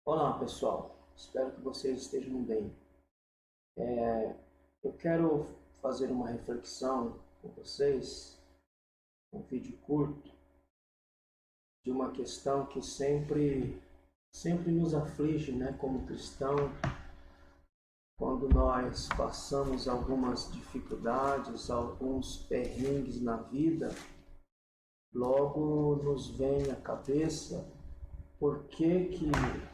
Olá pessoal, espero que vocês estejam bem. Eu quero fazer uma reflexão com vocês, um vídeo curto, de uma questão que sempre nos aflige, né, como cristão, quando nós passamos algumas dificuldades, alguns perrengues na vida, logo nos vem à cabeça por que que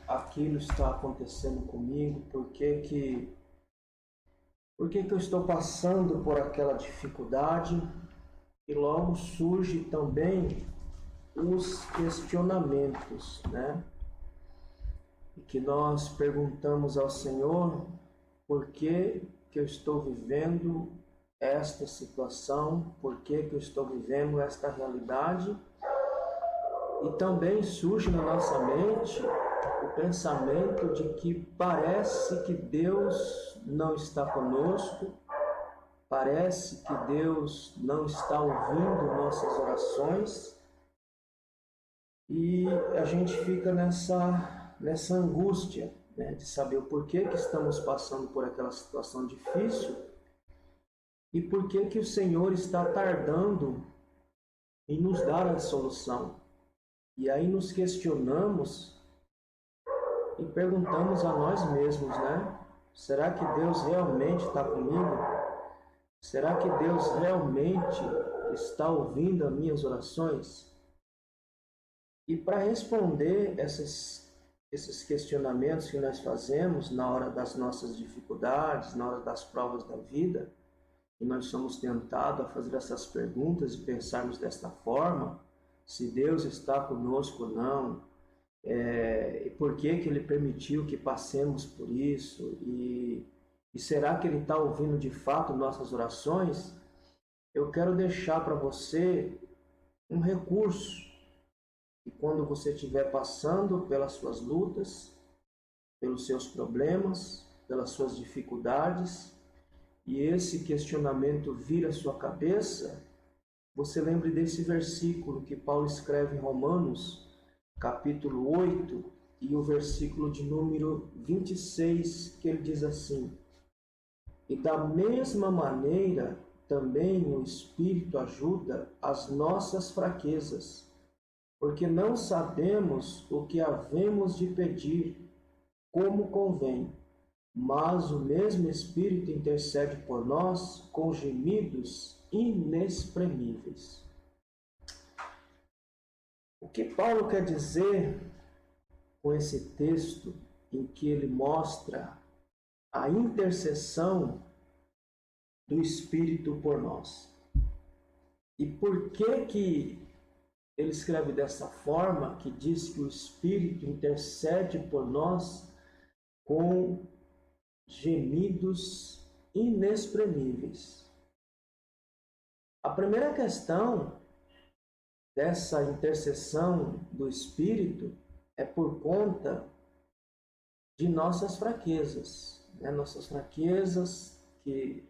aquilo está acontecendo comigo, por que que eu estou passando por aquela dificuldade, e logo surge também os questionamentos, né? E que nós perguntamos ao Senhor por que eu estou vivendo esta situação, por que eu estou vivendo esta realidade. E também surge na nossa mente o pensamento de que parece que Deus não está conosco, parece que Deus não está ouvindo nossas orações, e a gente fica nessa angústia, né, de saber o porquê que estamos passando por aquela situação difícil e por que o Senhor está tardando em nos dar a solução. E aí nos questionamos e perguntamos a nós mesmos, né? Será que Deus realmente está comigo? Será que Deus realmente está ouvindo as minhas orações? E para responder esses questionamentos que nós fazemos na hora das nossas dificuldades, na hora das provas da vida, e nós somos tentados a fazer essas perguntas e pensarmos desta forma, se Deus está conosco ou não, e por que que Ele permitiu que passemos por isso, e será que Ele está ouvindo de fato nossas orações? Eu quero deixar para você um recurso, e quando você estiver passando pelas suas lutas, pelos seus problemas, pelas suas dificuldades, e esse questionamento vir à sua cabeça, você lembre desse versículo que Paulo escreve em Romanos, capítulo 8, e o versículo de número 26, que ele diz assim: E da mesma maneira também o Espírito ajuda as nossas fraquezas, porque não sabemos o que havemos de pedir como convém, mas o mesmo Espírito intercede por nós com gemidos inexprimíveis. O que Paulo quer dizer com esse texto em que ele mostra a intercessão do Espírito por nós? E por que ele escreve dessa forma, que diz que o Espírito intercede por nós com gemidos inexprimíveis? A primeira questão dessa intercessão do Espírito é por conta de nossas fraquezas, né? Nossas fraquezas que,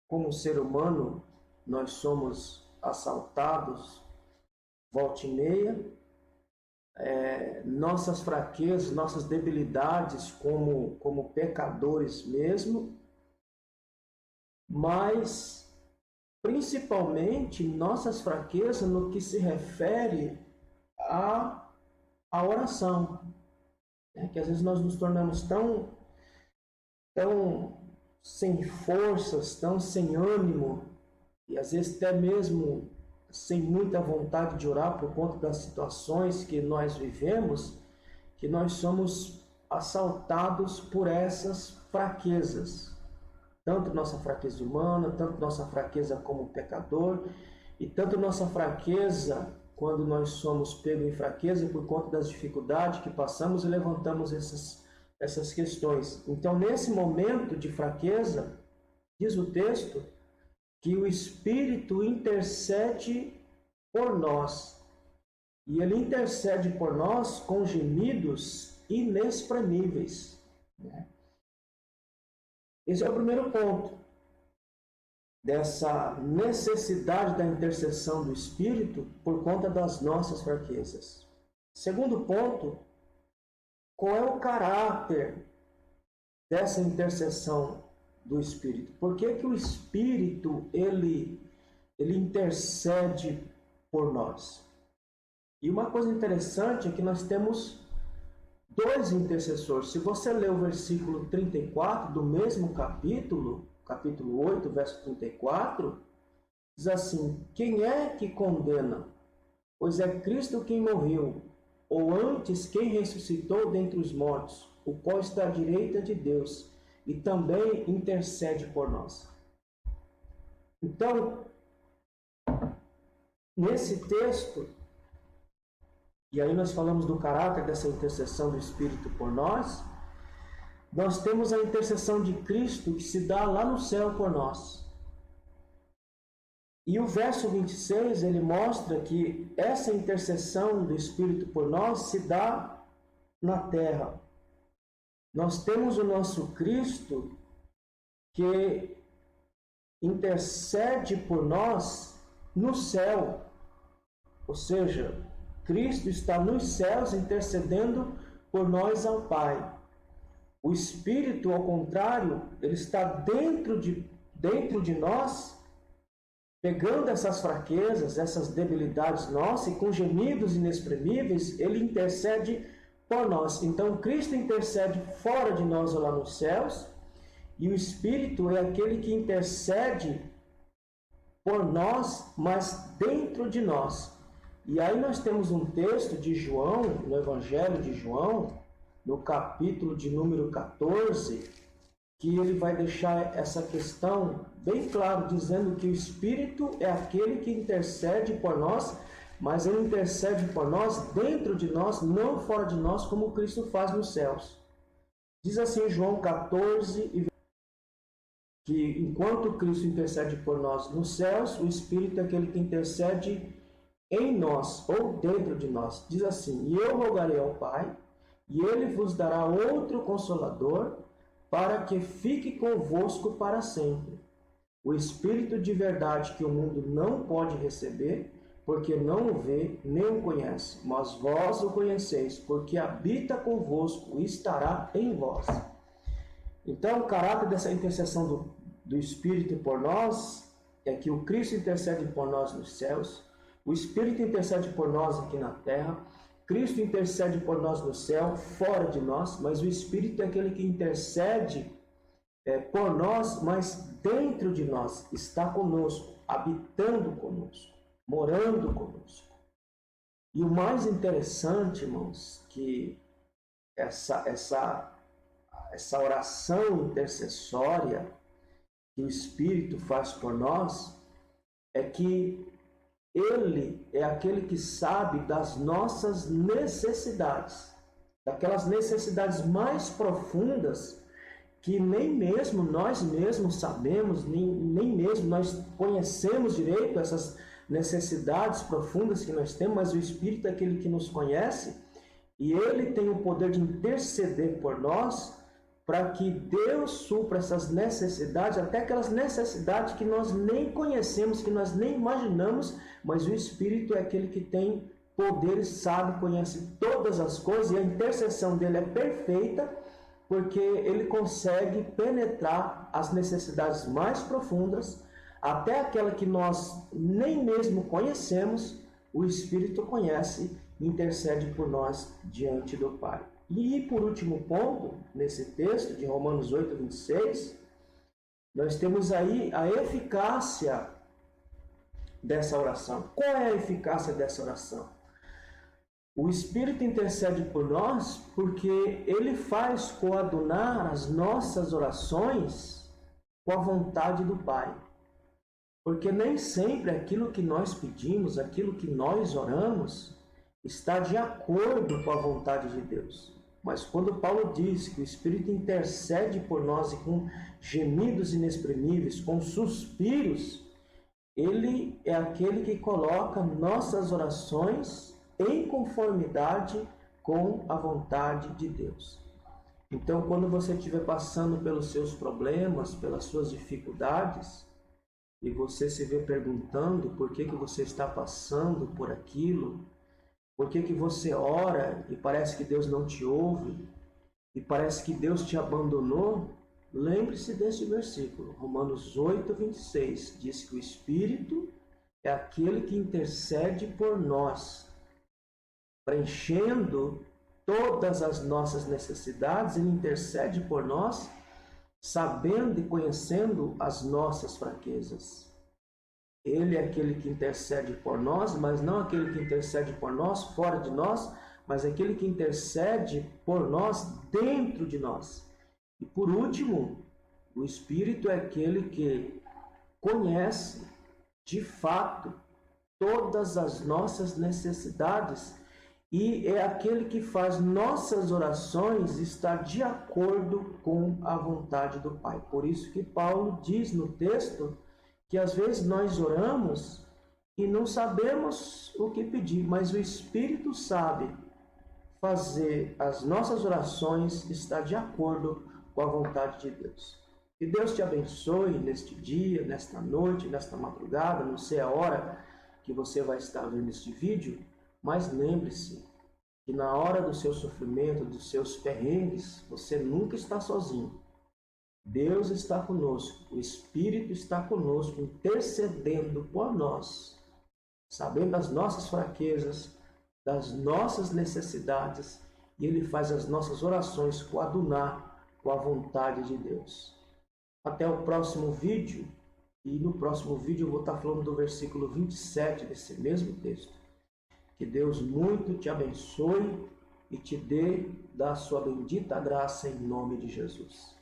como ser humano, nós somos assaltados volta e meia, nossas fraquezas, nossas debilidades como pecadores mesmo, mas principalmente nossas fraquezas no que se refere à oração, né? Que às vezes nós nos tornamos tão sem forças, tão sem ânimo, e às vezes até mesmo sem muita vontade de orar por conta das situações que nós vivemos, que nós somos assaltados por essas fraquezas. Tanto nossa fraqueza humana, tanto nossa fraqueza como pecador, e tanto nossa fraqueza quando nós somos pegos em fraqueza por conta das dificuldades que passamos e levantamos essas questões. Então, nesse momento de fraqueza, diz o texto, que o Espírito intercede por nós. E ele intercede por nós com gemidos inexprimíveis. Esse é o primeiro ponto dessa necessidade da intercessão do Espírito por conta das nossas fraquezas. Segundo ponto, qual é o caráter dessa intercessão do Espírito? Por que que o Espírito ele intercede por nós? E uma coisa interessante é que nós temos dois intercessores. Se você ler o versículo 34 do mesmo capítulo 8, verso 34, diz assim: quem é que condena? Pois é Cristo quem morreu, ou antes quem ressuscitou dentre os mortos, o qual está à direita de Deus e também intercede por nós. Então, nesse texto, e aí nós falamos do caráter dessa intercessão do Espírito por nós, nós temos a intercessão de Cristo que se dá lá no céu por nós. E o verso 26, ele mostra que essa intercessão do Espírito por nós se dá na terra. Nós temos o nosso Cristo que intercede por nós no céu. Ou seja, Cristo está nos céus intercedendo por nós ao Pai. O Espírito, ao contrário, ele está dentro de nós, pegando essas fraquezas, essas debilidades nossas, e com gemidos inexprimíveis, ele intercede por nós. Então, Cristo intercede fora de nós, lá nos céus, e o Espírito é aquele que intercede por nós, mas dentro de nós. E aí nós temos um texto de João, no Evangelho de João, no capítulo de número 14, que ele vai deixar essa questão bem claro, dizendo que o Espírito é aquele que intercede por nós, mas ele intercede por nós dentro de nós, não fora de nós, como Cristo faz nos céus. Diz assim João 14, que enquanto Cristo intercede por nós nos céus, o Espírito é aquele que intercede em nós, ou dentro de nós. Diz assim: e eu rogarei ao Pai, e ele vos dará outro Consolador, para que fique convosco para sempre. O Espírito de verdade que o mundo não pode receber, porque não o vê nem o conhece, mas vós o conheceis, porque habita convosco e estará em vós. Então, o caráter dessa intercessão do Espírito por nós é que o Cristo intercede por nós nos céus, o Espírito intercede por nós aqui na terra, Cristo intercede por nós no céu, fora de nós, mas o Espírito é aquele que intercede por nós, mas dentro de nós, está conosco, habitando conosco, morando conosco. E o mais interessante, irmãos, que essa oração intercessória que o Espírito faz por nós é que ele é aquele que sabe das nossas necessidades, daquelas necessidades mais profundas que nem mesmo nós mesmos sabemos, nem mesmo nós conhecemos direito essas necessidades profundas que nós temos, mas o Espírito é aquele que nos conhece e ele tem o poder de interceder por nós para que Deus supra essas necessidades, até aquelas necessidades que nós nem conhecemos, que nós nem imaginamos, mas o Espírito é aquele que tem poder, sabe, conhece todas as coisas, e a intercessão dele é perfeita, porque ele consegue penetrar as necessidades mais profundas, até aquela que nós nem mesmo conhecemos, o Espírito conhece e intercede por nós diante do Pai. E por último ponto, nesse texto de Romanos 8, 26, nós temos aí a eficácia dessa oração. Qual é a eficácia dessa oração? O Espírito intercede por nós porque ele faz coadunar as nossas orações com a vontade do Pai. Porque nem sempre aquilo que nós pedimos, aquilo que nós oramos, está de acordo com a vontade de Deus. Mas quando Paulo diz que o Espírito intercede por nós e com gemidos inexprimíveis, com suspiros, ele é aquele que coloca nossas orações em conformidade com a vontade de Deus. Então, quando você estiver passando pelos seus problemas, pelas suas dificuldades, e você se vê perguntando por que você está passando por aquilo, Por que que você ora e parece que Deus não te ouve? E parece que Deus te abandonou? Lembre-se deste versículo. Romanos 8, 26. Diz que o Espírito é aquele que intercede por nós, preenchendo todas as nossas necessidades. Ele intercede por nós, sabendo e conhecendo as nossas fraquezas. Ele é aquele que intercede por nós, mas não aquele que intercede por nós fora de nós, mas aquele que intercede por nós dentro de nós. E por último, o Espírito é aquele que conhece de fato todas as nossas necessidades e é aquele que faz nossas orações estar de acordo com a vontade do Pai. Por isso que Paulo diz no texto que às vezes nós oramos e não sabemos o que pedir, mas o Espírito sabe fazer as nossas orações estar de acordo com a vontade de Deus. Que Deus te abençoe neste dia, nesta noite, nesta madrugada, não sei a hora que você vai estar vendo este vídeo, mas lembre-se que na hora do seu sofrimento, dos seus perrengues, você nunca está sozinho. Deus está conosco, o Espírito está conosco, intercedendo por nós, sabendo das nossas fraquezas, das nossas necessidades, e Ele faz as nossas orações coadunar com a vontade de Deus. Até o próximo vídeo, e no próximo vídeo eu vou estar falando do versículo 27 desse mesmo texto. Que Deus muito te abençoe e te dê da sua bendita graça em nome de Jesus.